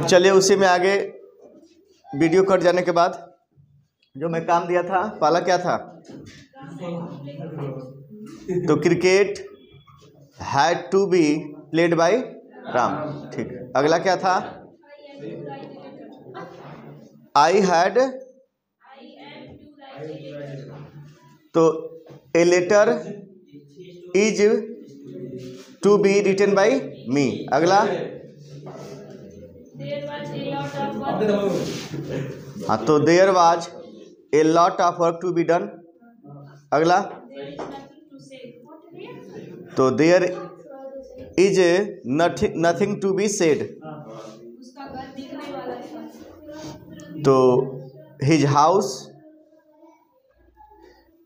चलिए उसी में आगे वीडियो कट जाने के बाद जो मैं काम दिया था, पहला क्या था? तो cricket had to be played by Ram, ठीक। अगला क्या था? आई हैड, तो a letter is to be written by me. अगला, हाँ, तो there was a lot of work to be done. अगला, तो there is nothing to be said, तो his house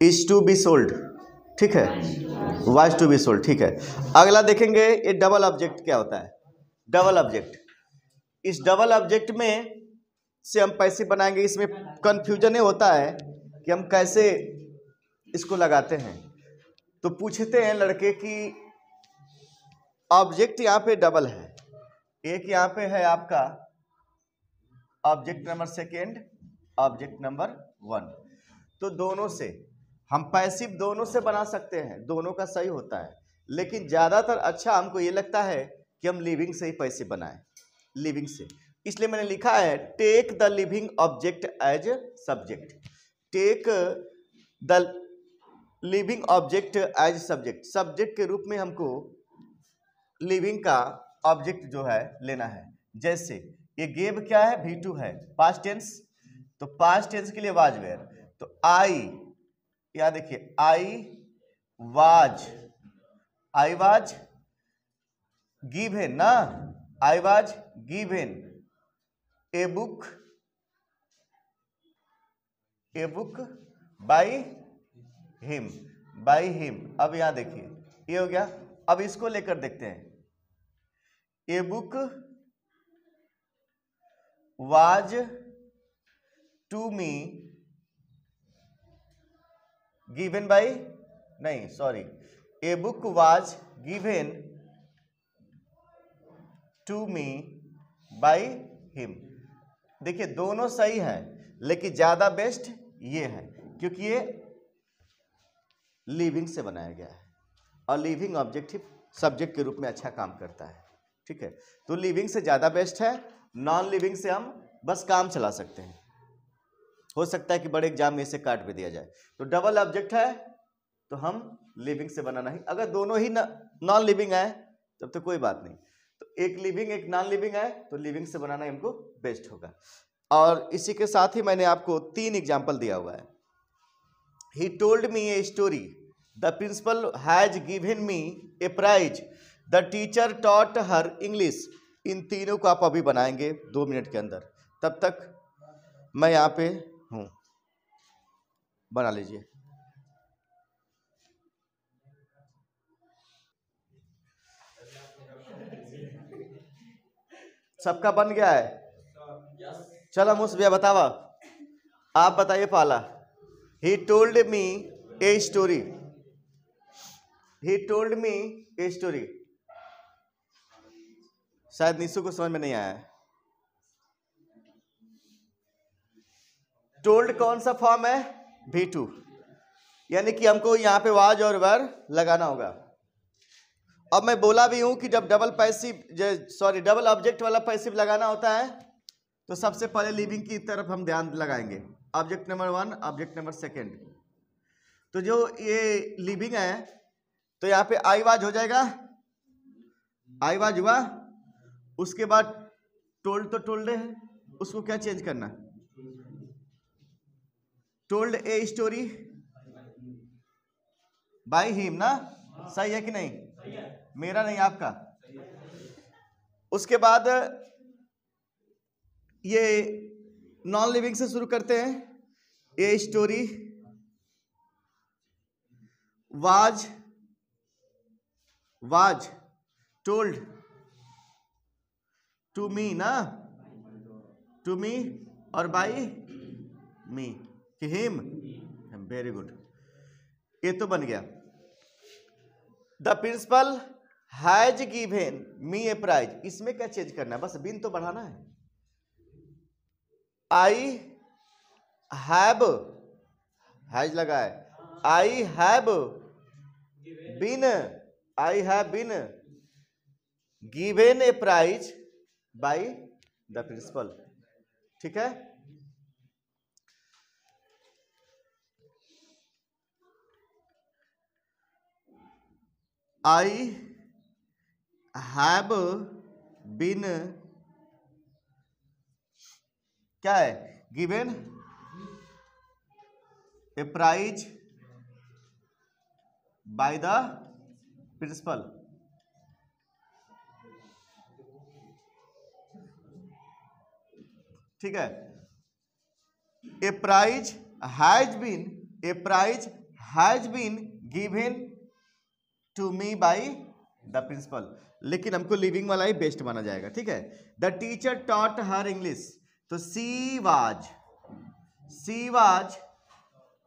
is to be sold, ठीक है, was to be sold, ठीक है। अगला देखेंगे ये डबल ऑब्जेक्ट क्या होता है। डबल ऑब्जेक्ट, इस डबल ऑब्जेक्ट में से हम पैसिव बनाएंगे। इसमें कंफ्यूजन ये होता है कि हम कैसे इसको लगाते हैं। तो पूछते हैं लड़के कि ऑब्जेक्ट यहाँ पे डबल है, एक यहाँ पे है आपका object number second, object number one, तो दोनों से हम पैसिव दोनों से बना सकते हैं, दोनों का सही होता है। लेकिन ज़्यादातर अच्छा हमको ये लगता है कि हम लिविंग से ही पैसिव बनाएं, लिविंग से। इसलिए मैंने लिखा है take the living object as subject, take the living object as subject, subject के रूप में हमको लिविंग का ऑब्जेक्ट जो है लेना है। जैसे ये गेव क्या है? V2 है, पास्ट टेंस, तो पास्ट टेंस के लिए वाज वेयर, तो आई, या देखिए आई वाज गिवन ना, I was given a book by him. अब यहां देखिए ये हो गया। अब इसको लेकर देखते हैं, a book was to me given by, नहीं sorry, a book was given to me by him. देखिए दोनों सही है, लेकिन ज्यादा बेस्ट ये है क्योंकि ये लिविंग से बनाया गया है और लिविंग ऑब्जेक्टिव सब्जेक्ट के रूप में अच्छा काम करता है, ठीक है। तो लिविंग से ज्यादा बेस्ट है, नॉन लिविंग से हम बस काम चला सकते हैं। हो सकता है कि बड़े एग्जाम में इसे काट भी दिया जाए। तो डबल ऑब्जेक्ट है तो हम लिविंग से बनाना ही, अगर दोनों ही नॉन लिविंग है तब तो कोई बात नहीं। तो एक लिविंग एक नॉन लिविंग है तो लिविंग से बनाना हमको बेस्ट होगा। और इसी के साथ ही मैंने आपको 3 एग्जाम्पल दिया हुआ है। He told me a story, the principal has given me a prize, the teacher taught her English. इन तीनों को आप अभी बनाएंगे 2 मिनट के अंदर। तब तक मैं यहाँ पे हूँ, बना लीजिए। सबका बन गया है? चलो मुझ भैया बतावा, आप बताइए पहला। ही told me a story, he told me a story, शायद निशु को समझ में नहीं आया है। टोल्ड कौन सा फॉर्म है? V2, यानी कि हमको यहाँ पे वाज और वर लगाना होगा। अब मैं बोला भी हूं कि जब डबल ऑब्जेक्ट वाला पैसिव लगाना होता है तो सबसे पहले लिविंग की तरफ हम ध्यान लगाएंगे, object number 1, object number second. तो जो ये लिविंग है तो यहाँ पे आई वाज हो जाएगा, आई वाज हुआ। उसके बाद टोल्ड तो टोल्ड है, उसको क्या चेंज करना? Told a story by him ना, सही है कि नहीं? मेरा नहीं आपका। उसके बाद ये नॉन लिविंग से शुरू करते हैं। A story was told to me ना, टू मी और by me, him, very good, ये तो बन गया। The principal has given me a prize, इसमें क्या चेंज करना है, बस बिन तो बढ़ाना है। आई हैव, हैज लगा है, I have been, I have been given a prize by the principal. ठीक है, आई हैव बीन क्या है, given a prize by the principal. ठीक है, a prize has been, a prize has been given to me by the principal, लेकिन हमको living वाला ही best माना जाएगा। ठीक है, the teacher taught her English, तो she was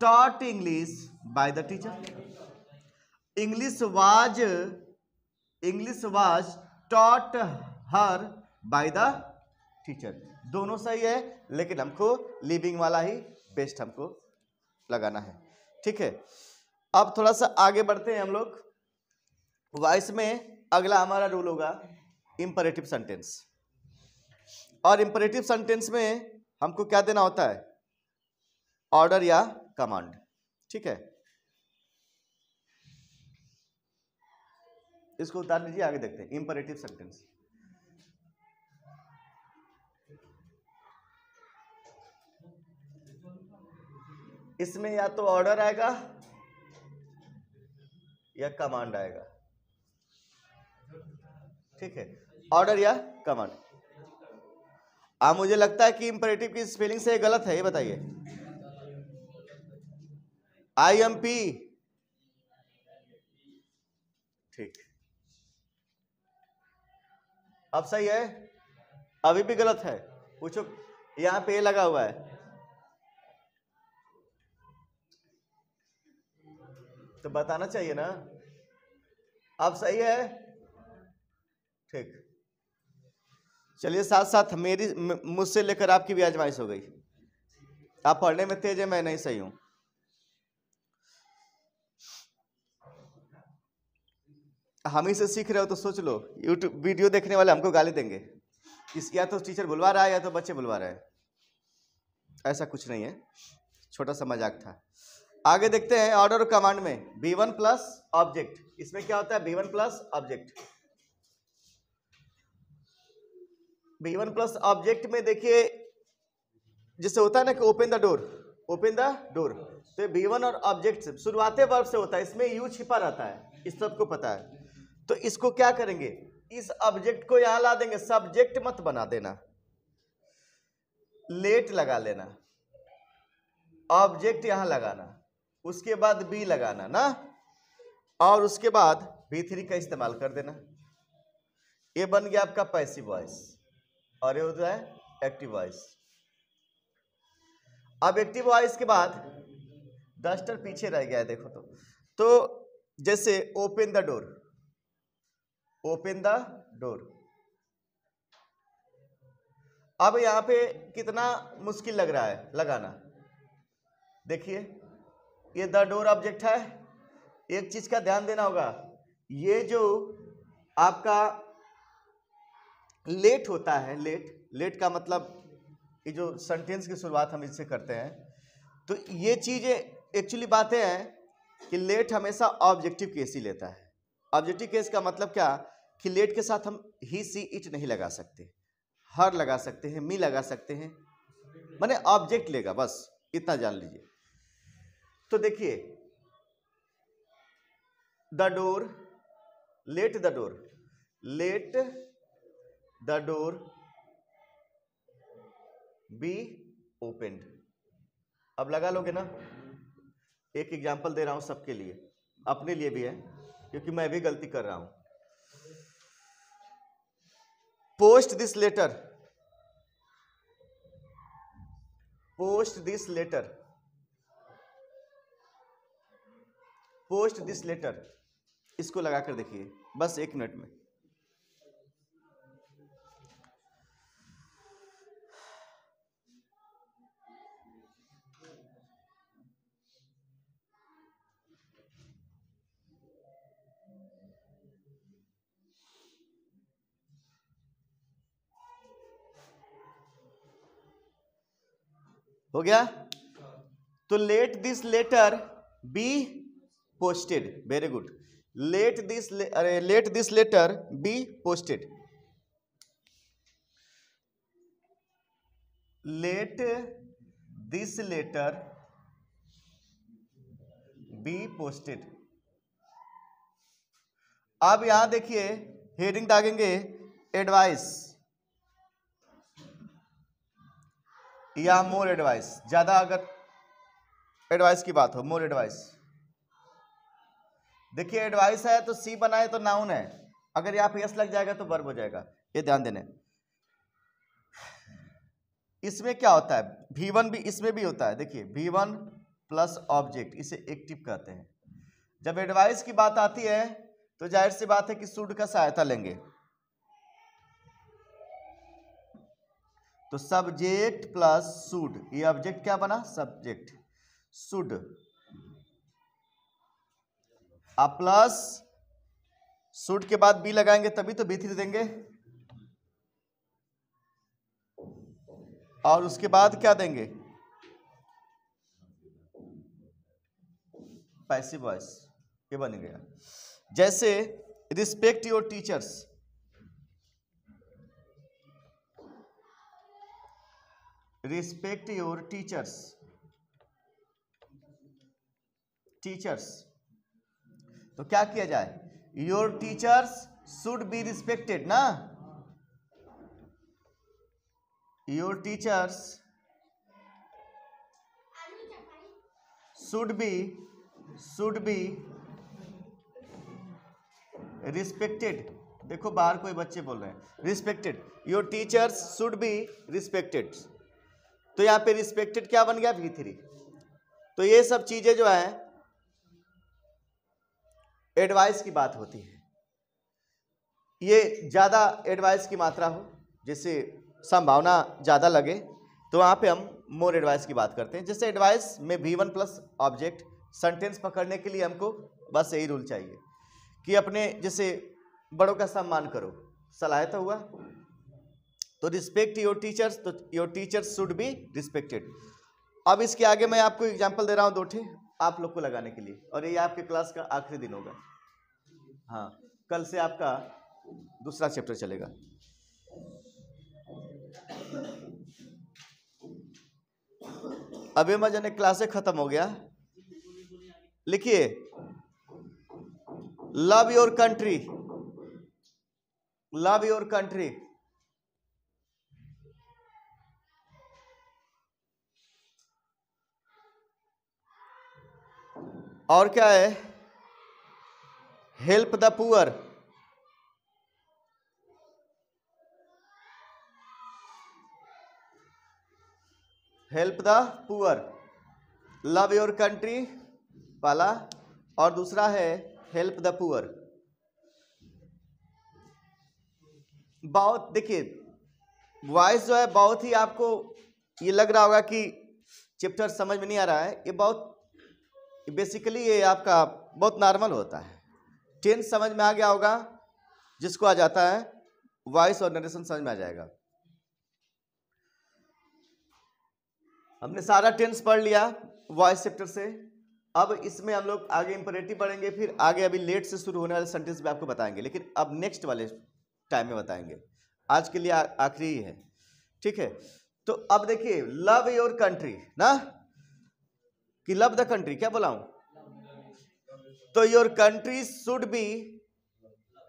taught English by the teacher. English was taught her by the teacher, दोनों सही है, लेकिन हमको लिविंग वाला ही बेस्ट हमको लगाना है। ठीक है, अब थोड़ा सा आगे बढ़ते हैं हम लोग। वॉइस में अगला हमारा रूल होगा इंपरेटिव सेंटेंस, और इंपरेटिव सेंटेंस में हमको क्या देना होता है, ऑर्डर या कमांड। ठीक है, इसको उतार लीजिए, आगे देखते हैं इंपरेटिव सेंटेंस। इसमें या तो ऑर्डर आएगा या कमांड आएगा। ठीक है, ऑर्डर या कमांड। अब मुझे लगता है कि इंपरेटिव की स्पेलिंग से गलत है, ये बताइए। IMP, ठीक, अब सही है, अभी भी गलत है, पूछो, यहां पे लगा हुआ है, तो बताना चाहिए ना। अब सही है, ठीक, चलिए, साथ साथ मेरी मुझसे लेकर आपकी भी आजमाइश हो गई। आप पढ़ने में तेज है, मैं नहीं सही हूं। हम ही से सीख रहे हो तो सोच लो, यूट्यूब वीडियो देखने वाले हमको गाली देंगे, या तो टीचर बुलवा रहा है या तो बच्चे बुलवा रहे हैं। ऐसा कुछ नहीं है, छोटा सा मजाक था। आगे देखते हैं ऑर्डर और कमांड में B1 प्लस ऑब्जेक्ट। इसमें क्या होता है, B1 plus object. B1 plus object में देखिए, जिससे होता है ना कि open the door, open the door, तो B1 और ऑब्जेक्ट से शुरुआती वर्ब से होता है, इसमें यू छिपा रहता है, इस सबको पता है। तो इसको क्या करेंगे, इस ऑब्जेक्ट को यहां ला देंगे, सब्जेक्ट मत बना देना, लेट लगा लेना, ऑब्जेक्ट यहां लगाना, उसके बाद बी लगाना ना, और उसके बाद B3 का इस्तेमाल कर देना। ये बन गया आपका पैसिव वॉइस, और ये होता है एक्टिव वॉइस। अब एक्टिव वॉइस के बाद डस्टर पीछे रह गया है, देखो तो जैसे open the door, open the door. अब यहां पे कितना मुश्किल लग रहा है लगाना, देखिए, ये द डोर ऑब्जेक्ट है। एक चीज का ध्यान देना होगा, ये जो आपका लेट होता है, लेट का मतलब ये जो सेंटेंस की शुरुआत हम इससे करते हैं, तो ये चीजें एक्चुअली बातें हैं कि लेट हमेशा ऑब्जेक्टिव केस ही लेता है। ऑब्जेक्टिव केस का मतलब क्या, कि लेट के साथ हम ही सी इट नहीं लगा सकते, हर लगा सकते हैं, मी लगा सकते हैं, माने ऑब्जेक्ट लेगा, बस इतना जान लीजिए। तो देखिए, the door, let the door, let the door be opened. अब लगा लोगे ना, एक एग्जांपल दे रहा हूं सबके लिए, अपने लिए भी है, क्योंकि मैं भी गलती कर रहा हूं। Post this letter, post this letter, post this letter, इसको लगाकर देखिए, बस 1 मिनट में। हो गया? तो let this letter be posted, very good. Let this letter be posted. Let this letter be posted. अब यहां देखिए हेडिंग दागेंगे एडवाइस या मोर एडवाइस। ज्यादा अगर एडवाइस की बात हो, मोर एडवाइस। देखिए एडवाइस है तो सी बनाए तो नाउन है, अगर यहाँ पे एस लग जाएगा तो वर्ब हो जाएगा, ये ध्यान देने। इसमें क्या होता है, V1 भी इसमें भी होता है। देखिए V1 प्लस ऑब्जेक्ट, इसे एक्टिव कहते हैं। जब एडवाइस की बात आती है तो जाहिर सी बात है कि शुड का सहायता लेंगे। तो सब्जेक्ट प्लस शुड, ये ऑब्जेक्ट क्या बना, सब्जेक्ट शुड, आप प्लस शुड के बाद बी लगाएंगे तभी तो B3 देंगे, और उसके बाद क्या देंगे, पैसिव वॉइस, ये बन गया। जैसे respect your teachers, respect your teachers, teachers, तो क्या किया जाए, your teachers should be respected ना, your teachers should be respected. देखो बाहर कोई बच्चे बोल रहे हैं, respected, your teachers should be respected. तो यहां पे रिस्पेक्टेड क्या बन गया, V3। तो ये सब चीजें जो है एडवाइस की बात होती है। ये ज्यादा एडवाइस की मात्रा हो, जैसे संभावना ज्यादा लगे, तो वहां पे हम मोर एडवाइस की बात करते हैं। जैसे एडवाइस में V1 प्लस ऑब्जेक्ट, सेंटेंस पकड़ने के लिए हमको बस यही रूल चाहिए कि अपने जैसे बड़ों का सम्मान करो, सलाह तो हुआ। तो रिस्पेक्ट योर टीचर्स, तो your teachers should be respected. अब इसके आगे मैं आपको एग्जांपल दे रहा हूं 2 ठे आप लोग को लगाने के लिए, और ये आपके क्लास का आखिरी दिन होगा। हाँ, कल से आपका दूसरा चैप्टर चलेगा। अभी मजने क्लासे खत्म हो गया। लिखिए love your country, love your country, और क्या है, help the poor, help the poor, love your country पहला, और दूसरा है हेल्प द पुअर। बहुत देखिए वॉइस जो है बहुत ही आपको ये लग रहा होगा कि चैप्टर समझ में नहीं आ रहा है, ये बहुत बेसिकली ये आपका बहुत नॉर्मल होता है। टेंस समझ में आ गया होगा, जिसको आ जाता है वॉइस और नरेशन समझ में आ जाएगा। हमने सारा टेंस पढ़ लिया वॉइस चैप्टर से। अब इसमें हम लोग आगे इंपरेटिव पढ़ेंगे, फिर आगे अभी लेट से शुरू होने वाले सेंटेंस भी आपको बताएंगे, लेकिन अब नेक्स्ट वाले टाइम में बताएंगे। आज के लिए आखिरी ही है, ठीक है। तो अब देखिए लव योर कंट्री ना, कि लव द कंट्री, क्या बोला हूं, तो your country should be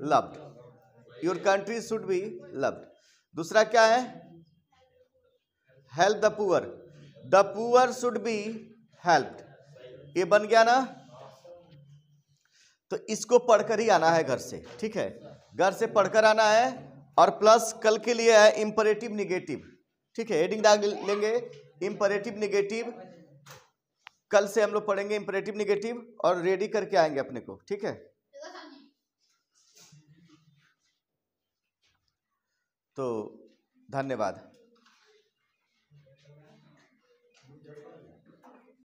loved, your country should be loved. दूसरा क्या है, help the poor, the poor should be helped, ये बन गया ना। तो इसको पढ़कर ही आना है घर से, ठीक है, घर से पढ़कर आना है। और प्लस कल के लिए है इंपरेटिव निगेटिव, ठीक है, हेडिंग डाल लेंगे इंपरेटिव निगेटिव। कल से हम लोग पढ़ेंगे इंपरेटिव निगेटिव और रेडी करके आएंगे अपने को, ठीक है। तो धन्यवाद।